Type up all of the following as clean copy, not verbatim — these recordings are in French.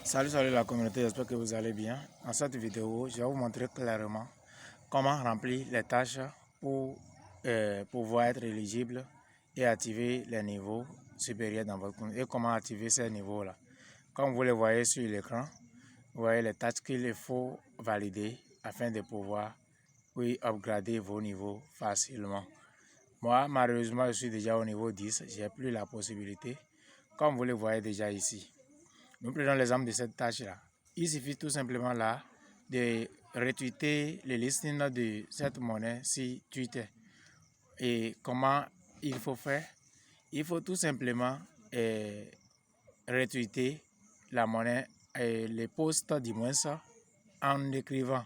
Salut la communauté, j'espère que vous allez bien. Dans cette vidéo, je vais vous montrer clairement comment remplir les tâches pour pouvoir être éligible et activer les niveaux supérieurs dans votre compte et comment activer ces niveaux-là. Comme vous le voyez sur l'écran, vous voyez les tâches qu'il faut valider afin de pouvoir upgrader vos niveaux facilement. Moi, malheureusement, je suis déjà au niveau 10, je n'ai plus la possibilité, comme vous le voyez déjà ici. Nous prenons l'exemple de cette tâche-là. Il suffit tout simplement là de retweeter le listing de cette monnaie sur Twitter. Et comment il faut faire? Il faut tout simplement retweeter la monnaie, les posts du moins ça, en écrivant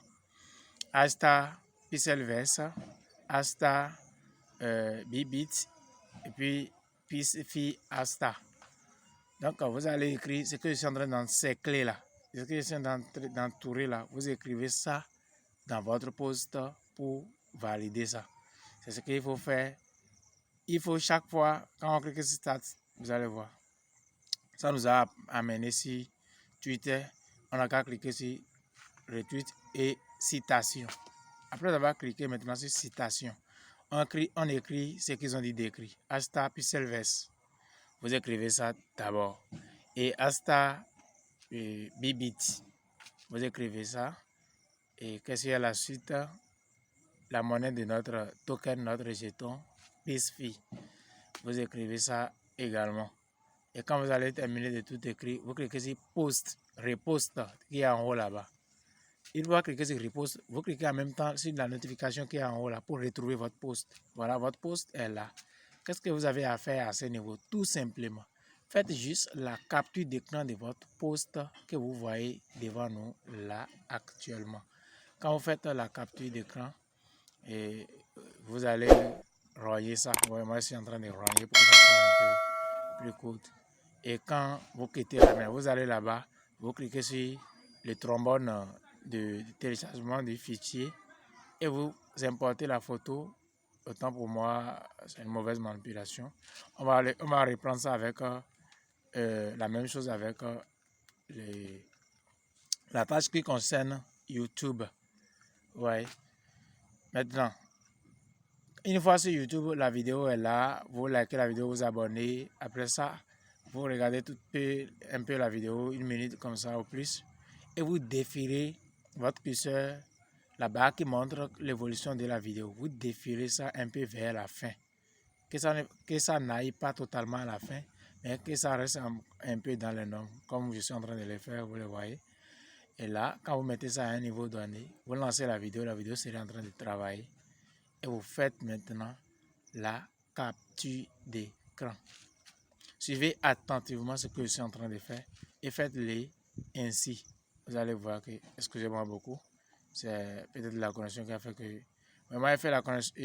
hashtag pixelverse, hashtag bibit et puis pixfi hashtag. Donc, vous allez écrire ce que je suis en train d'encercler là, ce que je suis d'entourer là. Vous écrivez ça dans votre post pour valider ça. C'est ce qu'il faut faire. Il faut chaque fois, quand on clique sur Start, vous allez voir. Ça nous a amené sur Twitter. On a qu'à cliquer sur Retweet et Citation. Après avoir cliqué maintenant sur Citation, on écrit ce qu'ils ont dit d'écrire. Hashtag pixelverse. Vous écrivez ça d'abord. Et hasta bibit, vous écrivez ça. Et qu'est-ce qu'il y a la suite? La monnaie de notre token, notre jeton, PISFI. Vous écrivez ça également. Et quand vous allez terminer de tout écrire, vous cliquez sur Post, Repost, qui est en haut là-bas. Il faut cliquer sur Repost. Vous cliquez en même temps sur la notification qui est en haut là pour retrouver votre post. Voilà, votre post est là. Qu'est-ce que vous avez à faire à ce niveau? Tout simplement, faites juste la capture d'écran de votre post que vous voyez devant nous là actuellement. Quand vous faites la capture d'écran, vous allez rayer ça. Ouais, moi, je suis en train de rayer pour que ça soit un peu plus court. Et quand vous quittez la main, vous allez là-bas, vous cliquez sur le trombone de téléchargement du fichier et vous importez la photo. Autant pour moi, c'est une mauvaise manipulation. On va reprendre ça avec la même chose avec la page qui concerne YouTube. Ouais. Maintenant, une fois sur YouTube, la vidéo est là. Vous likez la vidéo, vous abonnez. Après ça, vous regardez un peu la vidéo, 1 minute comme ça ou plus. Et vous défilez votre curseur, la barre qui montre l'évolution de la vidéo. Vous défilez ça un peu vers la fin. Que ça n'aille pas totalement à la fin, mais que ça reste un peu dans les normes, comme je suis en train de le faire, vous le voyez. Et là, quand vous mettez ça à un niveau donné, vous lancez la vidéo sera en train de travailler. Et vous faites maintenant la capture d'écran. Suivez attentivement ce que je suis en train de faire et faites-le ainsi. Vous allez voir que, excusez-moi beaucoup, c'est peut-être la connexion qui a fait que... Mais moi, j'ai fait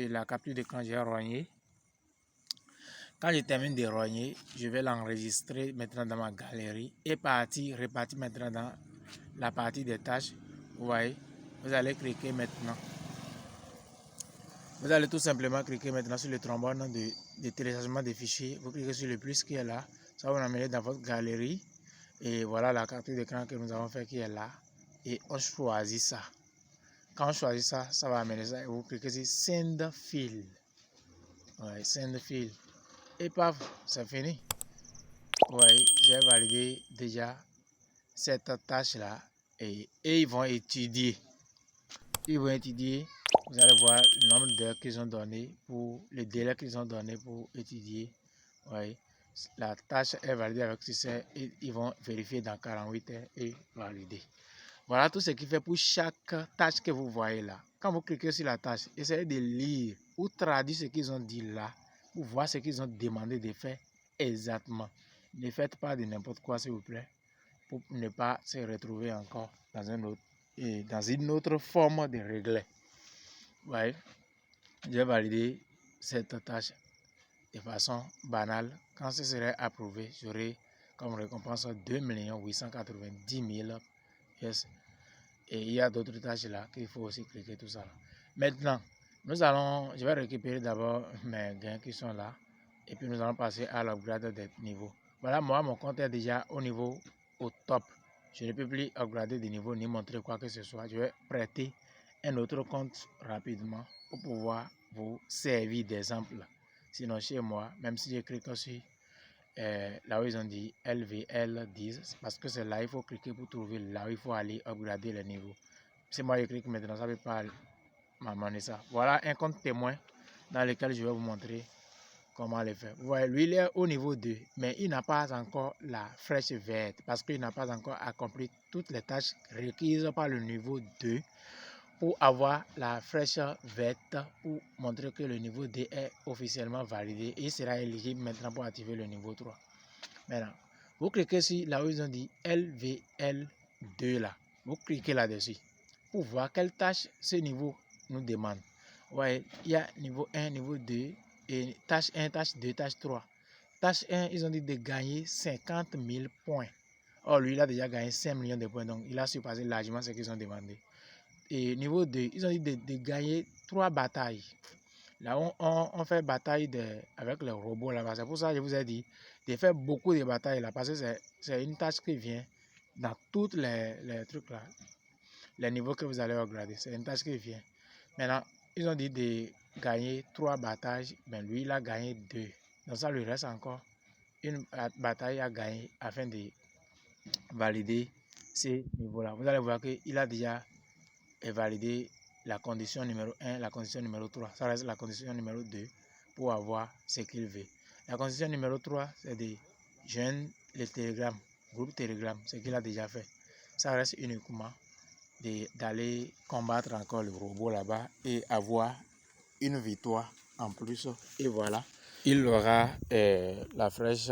la capture d'écran, j'ai rogné. Quand je termine de rogner, je vais l'enregistrer maintenant dans ma galerie et repartir maintenant dans la partie des tâches. Vous voyez, vous allez cliquer maintenant. Vous allez tout simplement cliquer maintenant sur le trombone de téléchargement des fichiers. Vous cliquez sur le plus qui est là. Ça va vous amener dans votre galerie. Et voilà la capture d'écran que nous avons fait qui est là. Et on choisit ça. Quand on choisit ça, ça va amener ça. Et vous cliquez sur Send File. Ouais, Send File. Et paf, c'est fini. Oui, j'ai validé déjà cette tâche-là et ils vont étudier. Ils vont étudier, vous allez voir le nombre d'heures qu'ils ont donné pour le délai qu'ils ont donné pour étudier. Oui, la tâche est validée avec succès et ils vont vérifier dans 48 heures et valider. Voilà tout ce qui fait pour chaque tâche que vous voyez là. Quand vous cliquez sur la tâche, essayez de lire ou traduire ce qu'ils ont dit là pour voir ce qu'ils ont demandé de faire exactement. Ne faites pas de n'importe quoi s'il vous plaît pour ne pas se retrouver encore dans une autre forme de régler. Ouais, j'ai validé cette tâche de façon banale. Quand ce serait approuvé, j'aurai comme récompense 2 890 000 pièces. Et il y a d'autres tâches là qu'il faut aussi cliquer tout ça. Maintenant, je vais récupérer d'abord mes gains qui sont là. Et puis nous allons passer à l'upgrade des niveaux. Voilà, moi, mon compte est déjà au niveau au top. je ne peux plus upgrader de niveau ni montrer quoi que ce soit. Je vais prêter un autre compte rapidement pour pouvoir vous servir d'exemple. Sinon, chez moi, même si je clique sur là où ils ont dit LVL 10, parce que c'est là il faut cliquer pour trouver là où il faut aller upgrader le niveau. Si moi je clique maintenant, ça ne peut pas m'amener ça. Voilà un compte témoin dans lequel je vais vous montrer comment le faire. Vous voyez, lui il est au niveau 2, mais il n'a pas encore la flèche verte parce qu'il n'a pas encore accompli toutes les tâches requises par le niveau 2 pour avoir la flèche verte pour montrer que le niveau 2 est officiellement validé et il sera éligible maintenant pour activer le niveau 3. Maintenant, vous cliquez sur là où ils ont dit LVL2 là. Vous cliquez là-dessus pour voir quelle tâche ce niveau nous demande. Vous voyez, il y a niveau 1, niveau 2 et tâche 1, tâche 2, tâche 3. Tâche 1, ils ont dit de gagner 50 000 points. Or, lui, il a déjà gagné 5 millions de points, donc il a surpassé largement ce qu'ils ont demandé. Et niveau 2, ils ont dit de gagner 3 batailles. Là, on fait bataille avec les robots là-bas. C'est pour ça que je vous ai dit de faire beaucoup de batailles là, parce que c'est une tâche qui vient dans tous les trucs là, les niveaux que vous allez upgrader. C'est une tâche qui vient. Maintenant, ils ont dit de gagner 3 batailles, mais lui, il a gagné 2. Donc ça lui reste encore une bataille à gagner afin de valider ces niveaux-là. Vous allez voir qu'il a déjà validé la condition numéro 1, la condition numéro 3. Ça reste la condition numéro 2 pour avoir ce qu'il veut. La condition numéro 3, c'est de joindre le Telegram, groupe Telegram, ce qu'il a déjà fait. Ça reste uniquement d'aller combattre encore le robot là-bas et avoir une victoire en plus. Et voilà, il aura la flèche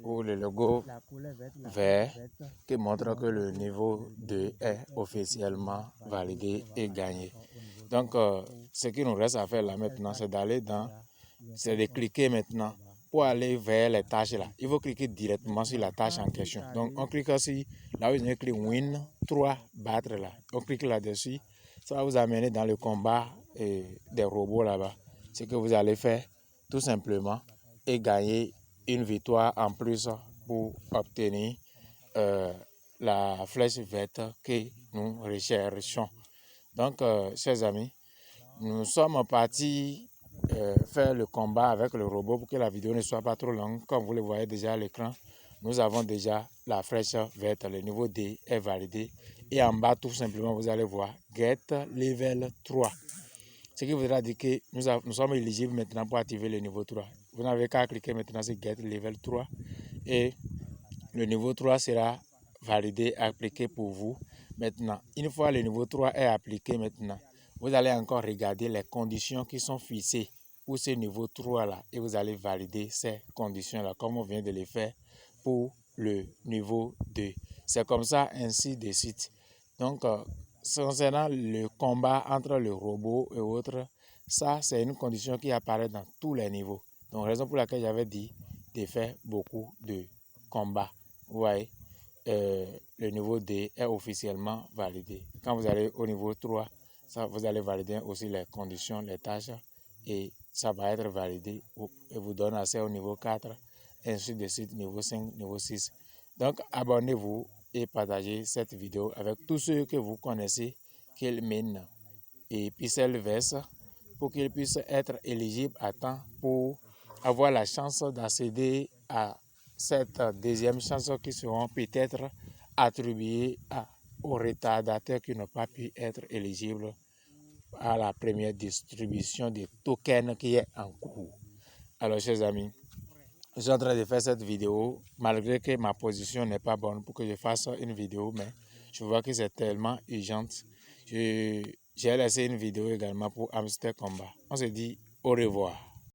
ou le logo vert qui montre que le niveau 2 est officiellement validé et gagné. Donc, ce qui nous reste à faire là maintenant, c'est d'aller c'est de cliquer maintenant pour aller vers les tâches là. Il faut cliquer directement sur la tâche en question. Donc, on clique aussi là où il y a écrit Win 3 battre là. On clique là-dessus. Ça va vous amener dans le combat des robots là-bas. Ce que vous allez faire tout simplement et gagner une victoire en plus pour obtenir la flèche verte que nous recherchons. Donc, chers amis, nous sommes partis faire le combat avec le robot pour que la vidéo ne soit pas trop longue. Comme vous le voyez déjà à l'écran, nous avons déjà la flèche verte. Le niveau D est validé. Et en bas, tout simplement, vous allez voir Get Level 3. Ce qui voudra dire que nous sommes éligibles maintenant pour activer le niveau 3. Vous n'avez qu'à cliquer maintenant sur Get Level 3 et le niveau 3 sera validé, appliqué pour vous. Maintenant, une fois le niveau 3 est appliqué maintenant, vous allez encore regarder les conditions qui sont fixées pour ce niveau 3 là et vous allez valider ces conditions là comme on vient de les faire pour le niveau 2. C'est comme ça, ainsi de suite. Donc, concernant le combat entre le robot et autres, ça c'est une condition qui apparaît dans tous les niveaux. Donc, raison pour laquelle j'avais dit de faire beaucoup de combats. Vous voyez, le niveau D est officiellement validé. Quand vous allez au niveau 3, ça, vous allez valider aussi les conditions, les tâches et ça va être validé et vous donne accès au niveau 4, ainsi de suite, niveau 5, niveau 6. Donc, abonnez-vous et partagez cette vidéo avec tous ceux que vous connaissez qu'ils mènent et Pixelverse pour qu'ils puissent être éligibles à temps pour avoir la chance d'accéder à cette deuxième chance qui seront peut-être attribuées aux retardataires qui n'ont pas pu être éligibles à la première distribution des tokens qui est en cours. Alors, chers amis, je suis en train de faire cette vidéo malgré que ma position n'est pas bonne pour que je fasse une vidéo, mais je vois que c'est tellement urgent. J'ai laissé une vidéo également pour Hamster Combat. On se dit au revoir.